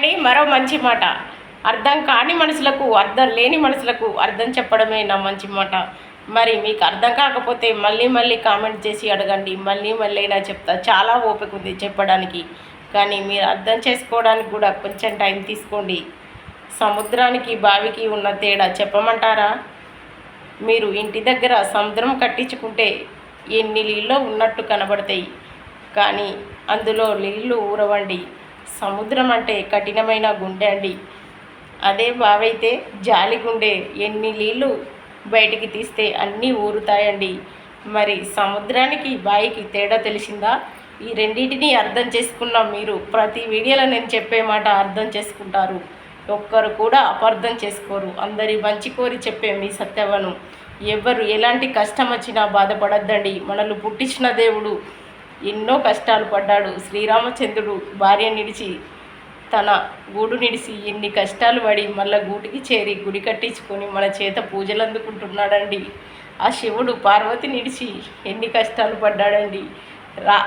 అండి మరో మంచి మాట. అర్థం కాని మనుషులకు, అర్థం లేని మనుషులకు అర్థం చెప్పడమే నా మంచి మాట. మరి మీకు అర్థం కాకపోతే మళ్ళీ మళ్ళీ కామెంట్ చేసి అడగండి, మళ్ళీ మళ్ళీ అయినా చెప్తా. చాలా ఓపిక ఉంది చెప్పడానికి, కానీ మీరు అర్థం చేసుకోవడానికి కూడా కొంచెం టైం తీసుకోండి. సముద్రానికి బావికి ఉన్న తేడా చెప్పమంటారా? మీరు ఇంటి దగ్గర సముద్రం కట్టించుకుంటే ఎన్ని నీళ్ళు ఉన్నట్టు కనబడతాయి, కానీ అందులో నీళ్లు ఊరవండి. సముద్రం అంటే కఠినమైన గుండె అండి. అదే బావైతే జాలి గుండె, ఎన్ని నీళ్ళు బయటికి తీస్తే అన్నీ ఊరుతాయండి. మరి సముద్రానికి బావికి తేడా తెలిసిందా? ఈ రెండింటిని అర్థం చేసుకున్న మీరు ప్రతి వీడియోలో నేను చెప్పే మాట అర్థం చేసుకుంటారు. ఒక్కరు కూడా అపార్థం చేసుకోరు. అందరి మంచి కోరి చెప్పే మీ సత్యవను. ఎవరు ఎలాంటి కష్టం వచ్చినా బాధపడద్దండి. మనల్ని పుట్టించిన దేవుడు ఎన్నో కష్టాలు పడ్డాడు. శ్రీరామచంద్రుడు భార్య నిడిచి, తన గూడు నిడిచి ఎన్ని కష్టాలు పడి మళ్ళీ గూటికి చేరి గుడి కట్టించుకొని మన చేత పూజలు అందుకుంటున్నాడండి. ఆ శివుడు పార్వతి నిడిచి ఎన్ని కష్టాలు పడ్డాడండి.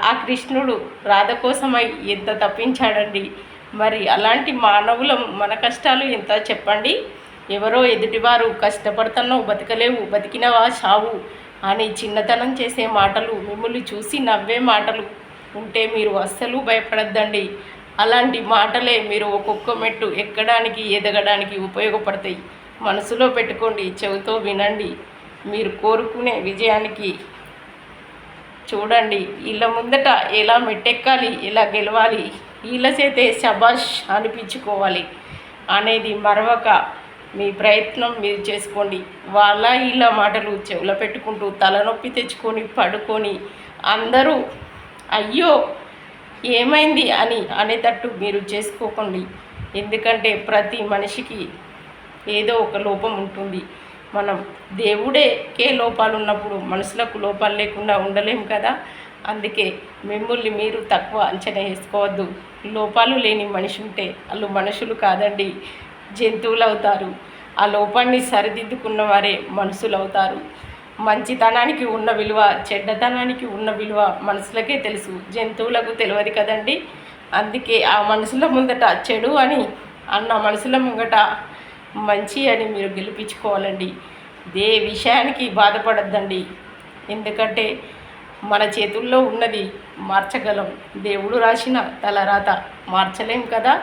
ఆ కృష్ణుడు రాధ కోసమై ఎంత తప్పించాడండి. మరి అలాంటి మానవులం మన కష్టాలు ఎంత చెప్పండి. ఎవరో ఎదుటివారు కష్టపడుతున్నావు, బతకలేవు, బతికినవా చావు అని చిన్నతనం చేసే మాటలు, మిమ్మల్ని చూసి నవ్వే మాటలు ఉంటే మీరు అస్సలు భయపడద్దండి. అలాంటి మాటలే మీరు ఒక్కొక్క మెట్టు ఎక్కడానికి, ఎదగడానికి ఉపయోగపడతాయి. మనసులో పెట్టుకోండి, చెవితో వినండి. మీరు కోరుకునే విజయానికి చూడండి. వీళ్ళ ముందట ఎలా మెట్టెక్కాలి, ఎలా గెలవాలి, వీళ్ళ చేతే శబాష్ అనిపించుకోవాలి అనేది మరొక మీ ప్రయత్నం మీరు చేసుకోండి. వాళ్ళ ఇలా మాటలు చెవులో పెట్టుకుంటూ తలనొప్పి తెచ్చుకొని పడుకొని అందరూ అయ్యో ఏమైంది అని అనేటట్టు మీరు చేసుకోకండి. ఎందుకంటే ప్రతి మనిషికి ఏదో ఒక లోపం ఉంటుంది. మనం దేవుడేకే లోపాలు ఉన్నప్పుడు మనుషులకు లోపాలు లేకుండా ఉండలేము కదా. అందుకే మిమ్మల్ని మీరు తక్కువ అంచనా వేసుకోవద్దు. లోపాలు లేని మనిషి ఉంటే వాళ్ళు మనుషులు కాదండి, జంతువులు అవుతారు. ఆ లోపాన్ని సరిదిద్దుకున్న వారే మనుషులు అవుతారు. మంచితనానికి ఉన్న విలువ, చెడ్డతనానికి ఉన్న విలువ మనుషులకే తెలుసు, జంతువులకు తెలియదు కదండి. అందుకే ఆ మనుషుల ముందట చెడు అని అన్న మనుషుల ముంగట మంచి అని మీరు గెలిపించుకోవాలండి. ఏ విషయానికి బాధపడద్దండి. ఎందుకంటే మన చేతుల్లో ఉన్నది మార్చగలం, దేవుడు రాసిన తలరాత మార్చలేం కదా.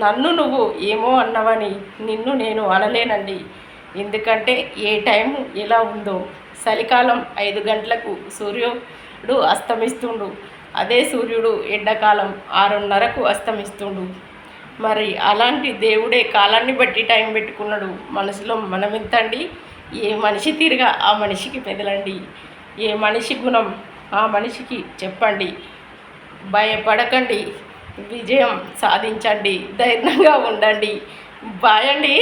నన్ను నువ్వు ఏమో అన్నవని నిన్ను నేను అనలేనండి. ఎందుకంటే ఏ టైము ఎలా ఉందో. చలికాలం 5 గంటలకు సూర్యుడు అస్తమిస్తుండు, అదే సూర్యుడు ఎండాకాలం 6:30కు అస్తమిస్తుండు. మరి అలాంటి దేవుడే కాలాన్ని బట్టి టైం పెట్టుకున్నాడు. మనసులో మనం ఎంతండి. ఏ మనిషి తీరుగా ఆ మనిషికి మెదలండి. ఏ మనిషి గుణం ఆ మనిషికి చెప్పండి. భయపడకండి, విజయం సాధించండి, ధైర్యంగా ఉండండి. బాయ్ అండి.